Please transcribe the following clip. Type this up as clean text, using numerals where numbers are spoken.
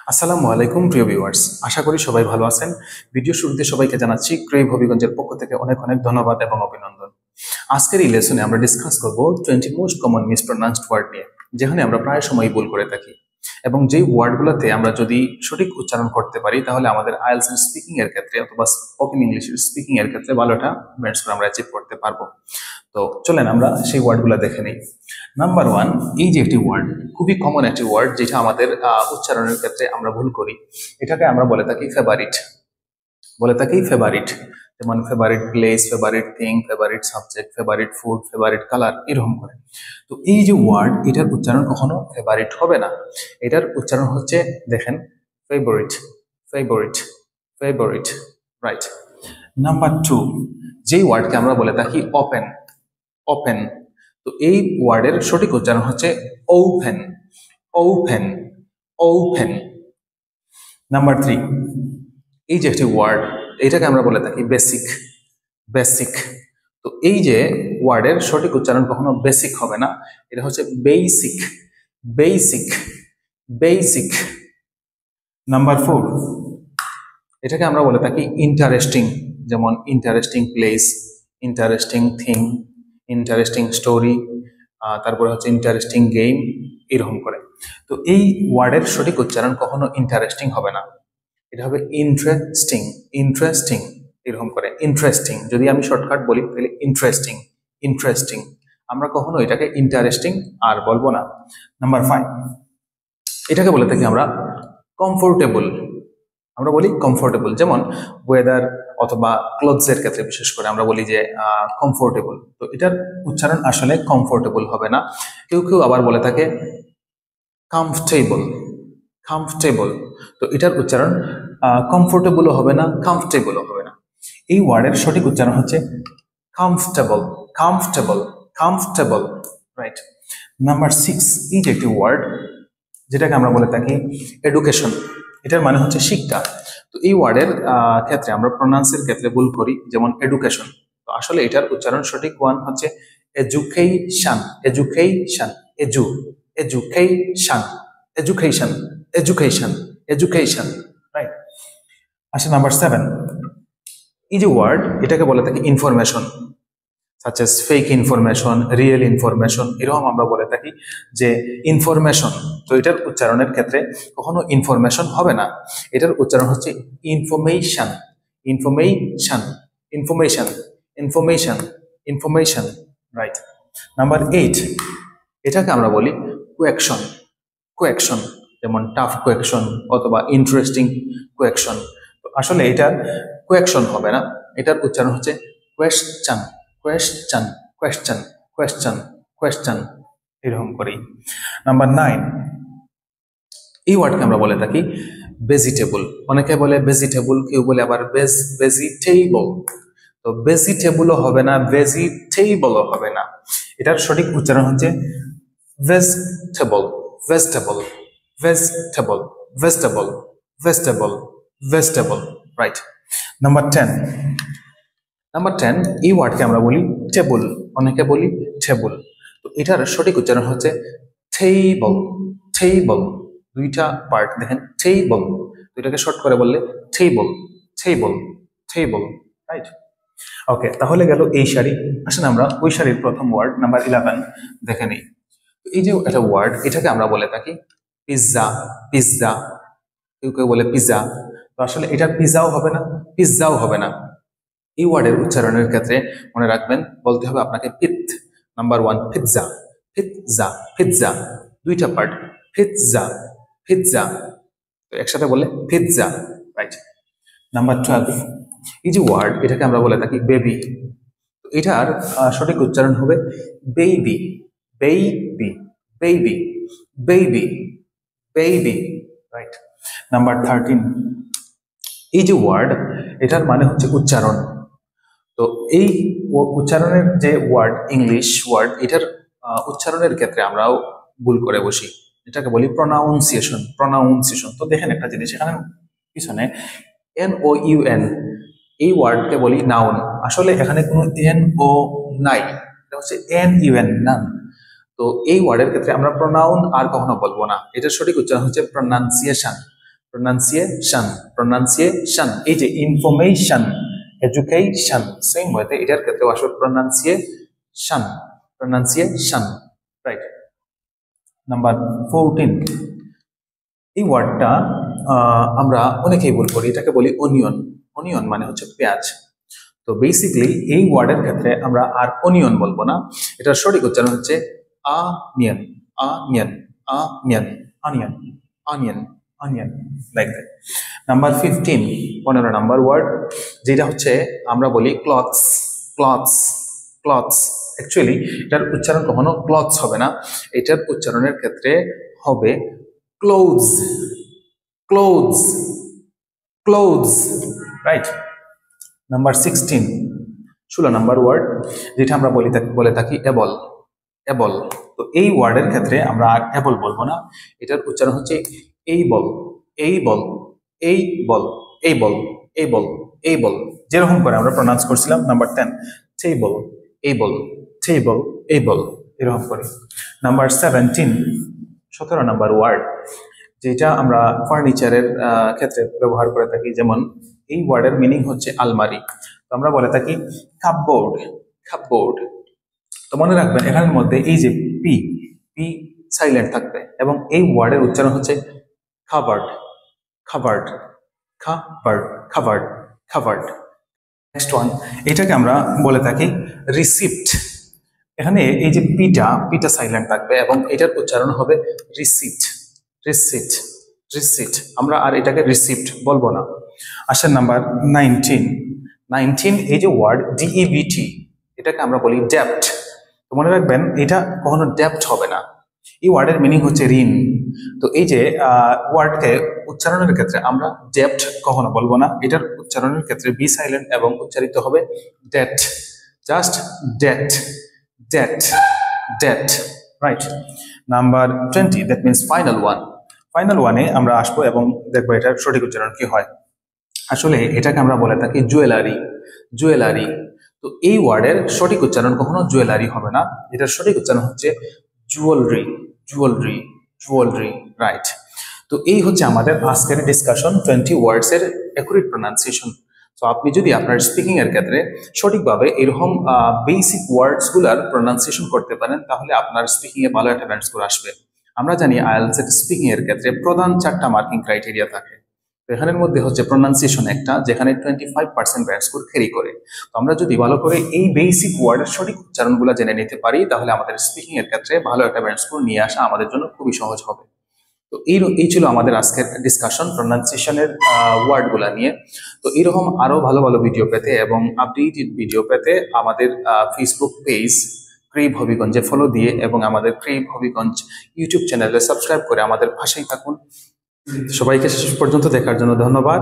আসসালামু আলাইকুম প্রিয় ভিউয়ার্স, আশা করি সবাই ভালো আছেন। ভিডিও শুরুতে সবাইকে জানাচ্ছি ক্রেভ হবিগঞ্জের পক্ষ থেকে অনেক অনেক ধন্যবাদ এবং অভিনন্দন। আজকের এই লেসনে আমরা ডিসকাস করব 20 মোস্ট কমন মিসপ্রোনাউন্সড ওয়ার্ড নিয়ে, যেখানে আমরা প্রায় সময় ভুল করে থাকি এবং যেই ওয়ার্ডগুলোতে আমরা যদি সঠিক উচ্চারণ করতে পারি তাহলে আমাদের আইএলটিএস এর স্পিকিং এর ক্ষেত্রে অথবা স্পোকেন ইংলিশের স্পিকিং এর ক্ষেত্রে ভালোটা ম্যাচ করে আমরা অ্যাচিভ করতে পারবো। তো চলেন আমরা সেই ওয়ার্ডগুলো দেখে নিই। নাম্বার ওয়ান, এই যে একটি ওয়ার্ড, খুবই কমন একটি ওয়ার্ড যেটা আমাদের উচ্চারণের ক্ষেত্রে আমরা ভুল করি। এটাকে আমরা বলে থাকি ফেভারিট, বলে থাকি ফেভারিট। যেমন favourite place, favourite thing, favourite subject, favourite food, favourite colour, এরকম করে। তো এই যে ওয়ার্ড, এটার উচ্চারণ কখনো ফেভারিট হবে না। এটার উচ্চারণ হচ্ছে, দেখেন, favourite, favourite, favourite, right. Number two, যেই ওয়ার্ডকে আমরা বলে থাকি ওপেন, ওপেন। তো এই ওয়ার্ডের সঠিক উচ্চারণ হচ্ছে open, open, open. Number three, এই যে একটি ওয়ার্ড, এটাকে আমরা বলে থাকি বেসিক, বেসিক। তো এই যে ওয়ার্ডের সঠিক উচ্চারণ কখনো বেসিক হবে না, এটা হচ্ছে basic, basic, basic. Number four, এটাকে আমরা বলে থাকি ইন্টারেস্টিং। যেমন interesting place, interesting thing, interesting story, তারপরে হচ্ছে ইন্টারেস্টিং গেম, এরকম করে। তো এই ওয়ার্ডের সঠিক উচ্চারণ কখনো ইন্টারেস্টিং হবে না, এটা হবে ইন্টারেস্টিং, ইন্টারেস্টিং, এরকম করে। ইন্টারেস্টিং যদি আমি শর্টকাট বলি তাহলে ইন্টারেস্টিং, ইন্টারেস্টিং। আমরা কখনো এটাকে ইন্টারেস্টিং আর বলবো না। নাম্বার ফাইভ, এটাকে বলে থাকি আমরা কমফোর্টেবল। আমরা বলি কমফোর্টেবল, যেমন ওয়েদার অথবা ক্লোথসের ক্ষেত্রে বিশেষ করে আমরা বলি যে কমফোর্টেবল। তো এটার উচ্চারণ আসলে কমফোর্টেবল হবে না। কেউ কেউ আবার বলে থাকে কমফর্টেবল, কমফর্টেবল। তো এটার উচ্চারণ কমফোর্টেবলও হবে না, কমফর্টেবলও হবে না। এই ওয়ার্ডের সঠিক উচ্চারণ হচ্ছে comfortable, comfortable, comfortable, right. Number six, এই যে একটি ওয়ার্ড, যেটাকে আমরা বলে থাকি এডুকেশন, এটার মানে হচ্ছে শিক্ষা। তো এই ওয়ার্ডের ক্ষেত্রে আমরা প্রোনাউন্সের ক্ষেত্রে ভুল করি, যেমন এডুকেশন। তো আসলে এটার উচ্চারণ সঠিক ওয়ান হচ্ছে education, education, edu, education, education, education, education, right. আচ্ছা, নাম্বার সেভেন, এই যে ওয়ার্ড, এটাকে বলে থাকি information, such as fake information, real information, এরকম আমরা বলে থাকি যে ইনফরমেশন। তো এটার উচ্চারণের ক্ষেত্রে কখনো ইনফরমেশন হবে না, এটার উচ্চারণ হচ্ছে information, information, information, information, information, right. Number eight, এটাকে আমরা বলি কোয়েকশন, কোয়েকশন। যেমন টাফ কোয়েকশন অথবা ইন্টারেস্টিং কোয়েকশন। তো আসলে এটা কোয়েকশন হবে না, এটার উচ্চারণ হচ্ছে question, question, question, question, question, এরকম করি। নাম্বার নাইন, এই ওয়ার্ডকে আমরা বলে থাকি ভেজিটেবল। অনেকে বলে ভেজিটেবল, কেউ বলে আবার ভেজিটেবল। তো ভেজিটেবলও হবে না, ভেজিটেবলও হবে না। এটার সঠিক উচ্চারণ হচ্ছে vegetable, vegetable, vegetable, vegetable, vegetable, vegetable, right. Number ten, number ten, এই ওয়ার্ডকে আমরা বলি টেবল, অনেকে বলি টেবল। তো এটার সঠিক উচ্চারণ হচ্ছে টেবল, টেবল। দুইটা পার্ট দেখেন, টেবল। দুইটাকে শর্ট করে বললে টেবল, টেবল, টেবল, রাইট। ওকে, তাহলে গেল এই সারি। আসলে আমরা ওই সারির প্রথম ওয়ার্ড নাম্বার 11 দেখে নিই। এই যে একটা ওয়ার্ড, এটাকে আমরা বলে থাকি পিৎজা, পিৎজা। কেউ কেউ বলে পিৎজা। তো আসলে এটা পিৎজাও হবে না, পিৎজাও হবে না। এই ওয়ার্ডের উচ্চারণের ক্ষেত্রে মনে রাখবেন, বলতে হবে আপনাকে piz. Number one pizza, pizza, pizza, দুইটা পার্ট, পিৎজা, পিৎজা। তো একসাথে বললে পিৎজা, রাইট। নাম্বার 12, এই যে ওয়ার্ড, এটাকে আমরা বলে থাকি বেবি। এটার সঠিক উচ্চারণ হবে baby, baby, baby, baby, baby, right. Number 13, এই যে ওয়ার্ড, এটার মানে হচ্ছে উচ্চারণ। তো এই উচ্চারণের যে ওয়ার্ড, ইংলিশ ওয়ার্ড, এটার উচ্চারণের ক্ষেত্রে আমরাও ভুল করে বসি, এটাকে বলি প্রনাউন্সিয়েশন, প্রনাউন্সিয়েশন। তো দেখেন একটা জিনিস এখানে পিছনে NOUN, এই ওয়ার্ডকে বলি নাউন। আসলে এখানে কোনো NO নাই, এটা হচ্ছে NUN, নান। তো এই ওয়ার্ডের ক্ষেত্রে আমরা প্রনাউন আর কখনো বলবো না, এটার সঠিক উচ্চারণ হচ্ছে প্রনাউন্সিয়েশন, প্রনাউন্সিয়েশন, প্রনাউন্সিয়েশন। এই যে ইনফরমেশন, এডুকেশন, সেম ওয়েতে এটার ক্ষেত্রে আসলে প্রনাউন্সিয়েশন, প্রনাউন্সিয়েশন, রাইট। নাম্বার 14, এই ওয়ার্ডটা আমরা অনেকেই ভুল করি, এটাকে বলি অনিয়ন। অনিয়ন মানে হচ্ছে পেঁয়াজ। তো বেসিক্যালি এই ওয়ার্ডের ক্ষেত্রে আমরা আর অনিয়ন বলবো না, এটার সঠিক উচ্চারণ হচ্ছে onion, onion, onion, onion, onion, onion, like that. Number 15, 15 number ward, যেটা হচ্ছে আমরা বলি ক্লথস, ক্লথস, ক্লথস। অ্যাকচুয়ালি এটার উচ্চারণ কখনো ক্লথস হবে না, এটার উচ্চারণের ক্ষেত্রে হবে clothes, clothes, clothes, right. Number 16, 16 number ward, যেটা আমরা বলে থাকি এবল, এবল। তো এই ওয়ার্ডের ক্ষেত্রে আমরা আর এবল বলবো না, এটার উচ্চারণ হচ্ছে এই বল, এই বল, এই বল, এই বল, এই বল, এই বল, যেরকম করে আমরা প্রনাউন্স করছিলাম। নাম্বার 10, টেবল, এই বল, টেবল, এই বল, এরকম করে। নাম্বার 17, 17 নাম্বার ওয়ার্ড, যেটা আমরা ফার্নিচারের ক্ষেত্রে ব্যবহার করে থাকি, যেমন এই ওয়ার্ডের মিনিং হচ্ছে আলমারি। তো আমরা বলে থাকি কাপবোর্ড, কাপবোর্ড। তো মনে রাখবেন এখানের মধ্যে এই যে পি, পি সাইলেন্ট থাকবে এবং এই ওয়ার্ডের উচ্চারণ হচ্ছে খাবার্ড, খাবার্ড, খাবার্ড, খাবার্ড, খাবার্ড। নেক্সট ওয়ান, এটাকে আমরা বলে থাকি রিসিপ্ট। এখানে এই যে পিটা, পিটা সাইলেন্ট থাকবে এবং এটার উচ্চারণ হবে রিসিপ্ট, রিসিপ্ট, রিসিপ্ট। আমরা আর এটাকে রিসিপ্ট বলবো না। আসেন নাম্বার 19, 19, এই যে ওয়ার্ড ডিইবিটি, এটাকে আমরা বলি ডেপ্ট। তো মনে রাখবেন এটা কখনো ডেপ্ট হবে না, এই ওয়ার্ডের মিনিং হচ্ছে ঋণ। তো এই যে ওয়ার্ডকে উচ্চারণের ক্ষেত্রে আমরা ডেপ্ট কখনো বলবো না, এটার উচ্চারণের ক্ষেত্রে বি সাইলেন্ট এবং উচ্চারিত হবে date, just date, date, date, right. Number 20, that means final one. Final ওয়ানে আমরা আসবো এবং দেখবো এটার সঠিক উচ্চারণ কি হয়। আসলে এটাকে আমরা বলে থাকি জুয়েলারি, জুয়েলারি। তো এই ওয়ার্ডের সঠিক উচ্চারণ কখনো জুয়েলারি হবে না, এটার সঠিক উচ্চারণ হচ্ছে জুয়েলারি, জুয়েলারি, জুয়েলারি, রাইট। তো এই হচ্ছে আমাদের আজকের ডিসকাশন 20 ওয়ার্ডস এর অ্যাকুরেট প্রনাউন্সিয়েশন। তো আপনি যদি আপনার স্পিকিং এর ক্ষেত্রে সঠিকভাবে এরকম বেসিক ওয়ার্ডস গুলার প্রনাউন্সিয়েশন করতে পারেন, তাহলে আপনার স্পিকিং এ ভালো একটা ব্যান্ড স্কোর আসবে। আমরা জানি আইএলটিএস এর স্পিকিং এর ক্ষেত্রে প্রধান 4টা মার্কিং ক্রাইটেরিয়া থাকে। এখানের মধ্যে হচ্ছে প্রনাউন্সিয়েশন একটা, যেখানে 25% ব্যান্ড স্কোর ক্যারি করে। তো আমরা যদি ভালো করে এই বেসিক ওয়ার্ডের সঠিক উচ্চারণগুলো জেনে নিতে পারি, তাহলে আমাদের স্পিকিং এর ক্ষেত্রে ভালো একটা ব্যান্ড স্কোর নিয়ে আসা আমাদের জন্য খুবই সহজ হবে। তো এই ছিল আমাদের আজকের ডিসকাশন প্রনাউন্সিয়েশনের ওয়ার্ডগুলো নিয়ে। তো এরকম আরো ভালো ভালো ভিডিও পেতে এবং আপডেটেড ভিডিও পেতে আমাদের ফেসবুক পেজ ক্রেভ হবিগঞ্জে ফলো দিয়ে এবং আমাদের ক্রেভ হবিগঞ্জ ইউটিউব চ্যানেলে সাবস্ক্রাইব করে আমাদের পাশেই থাকুন। সবাইকে শেষ পর্যন্ত দেখার জন্য ধন্যবাদ।